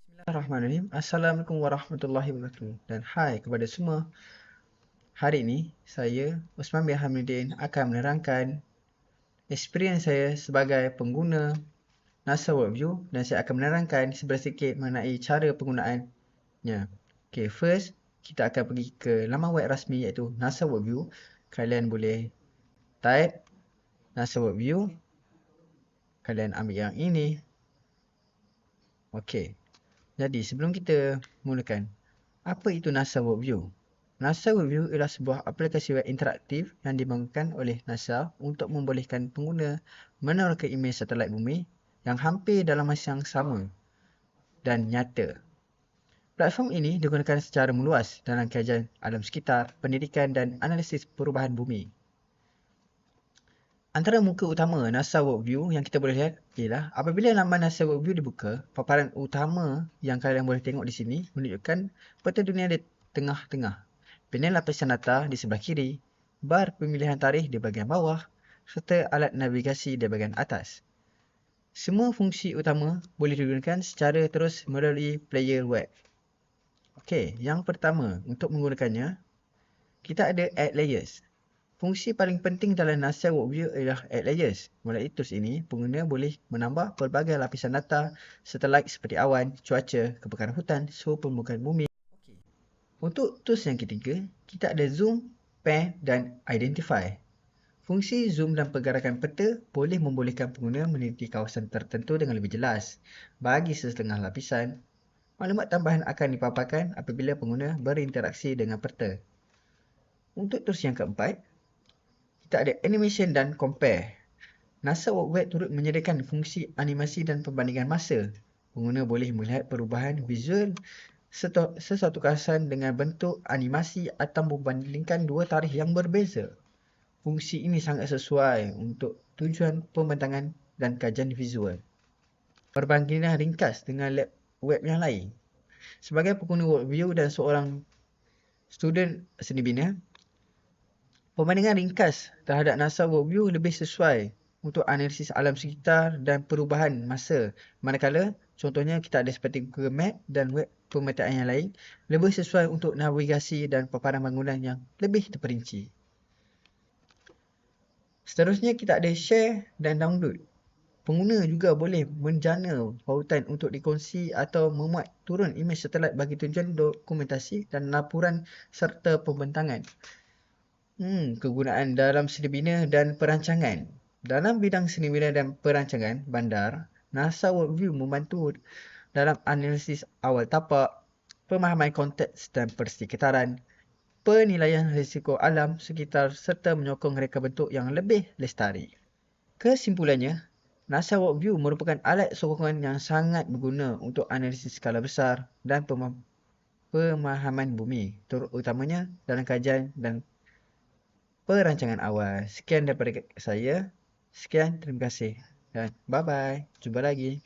Bismillahirrahmanirrahim. Assalamualaikum warahmatullahi wabarakatuh. Dan hai kepada semua. Hari ini saya, Osman bin Hamidin, akan menerangkan experience saya sebagai pengguna NASA Workview dan saya akan menerangkan sedikit mengenai cara penggunaannya. Okay, first kita akan pergi ke laman web rasmi iaitu NASA Workview. Kalian boleh type NASA Workview. Kalian ambil yang ini. Okay. Jadi sebelum kita mulakan, apa itu NASA Workview? NASA Workview ialah sebuah aplikasi web interaktif yang dibangunkan oleh NASA untuk membolehkan pengguna meneroka imej satelit bumi yang hampir dalam masa yang sama dan nyata. Platform ini digunakan secara meluas dalam kajian alam sekitar, pendidikan dan analisis perubahan bumi. Antara muka utama NASA Workview yang kita boleh lihat ialah apabila laman NASA Workview dibuka, paparan utama yang kalian boleh tengok di sini menunjukkan peta dunia di tengah-tengah, panel lapisan data di sebelah kiri, bar pemilihan tarikh di bahagian bawah serta alat navigasi di bahagian atas. Semua fungsi utama boleh digunakan secara terus melalui player web. Okey, yang pertama untuk menggunakannya, kita ada add layers. Fungsi paling penting dalam NASA Workview ialah add layers. Melalui tools ini, pengguna boleh menambah pelbagai lapisan data satelit seperti awan, cuaca, kebakaran hutan, suhu permukaan bumi. Untuk tools yang ketiga, kita ada zoom, pan dan identify. Fungsi zoom dan pergerakan peta boleh membolehkan pengguna meneliti kawasan tertentu dengan lebih jelas. Bagi sesetengah lapisan, maklumat tambahan akan dipaparkan apabila pengguna berinteraksi dengan peta. Untuk tools yang keempat, kita ada animation dan compare. NASA Workview turut menyediakan fungsi animasi dan perbandingan masa. Pengguna boleh melihat perubahan visual sesuatu kawasan dengan bentuk animasi atau membandingkan dua tarikh yang berbeza. Fungsi ini sangat sesuai untuk tujuan pembentangan dan kajian visual. Perbandingan ringkas dengan web yang lain. Sebagai pengguna Workview dan seorang student seni bina, perbandingan ringkas terhadap NASA Workview lebih sesuai untuk analisis alam sekitar dan perubahan masa. Manakala, contohnya kita ada seperti Google Map dan web pemetaan yang lain, lebih sesuai untuk navigasi dan paparan bangunan yang lebih terperinci. Seterusnya kita ada share dan download. Pengguna juga boleh menjana pautan untuk dikongsi atau memuat turun imej satelit bagi tujuan dokumentasi dan laporan serta pembentangan. Kegunaan dalam seni bina dan perancangan. Dalam bidang seni bina dan perancangan bandar, NASA Workview membantu dalam analisis awal tapak, pemahaman konteks dan persekitaran, penilaian risiko alam sekitar serta menyokong reka bentuk yang lebih lestari. Kesimpulannya, NASA Workview merupakan alat sokongan yang sangat berguna untuk analisis skala besar dan pemahaman bumi, terutamanya dalam kajian dan perancangan awal. Sekian daripada saya. Sekian, terima kasih. Dan bye-bye. Jumpa lagi.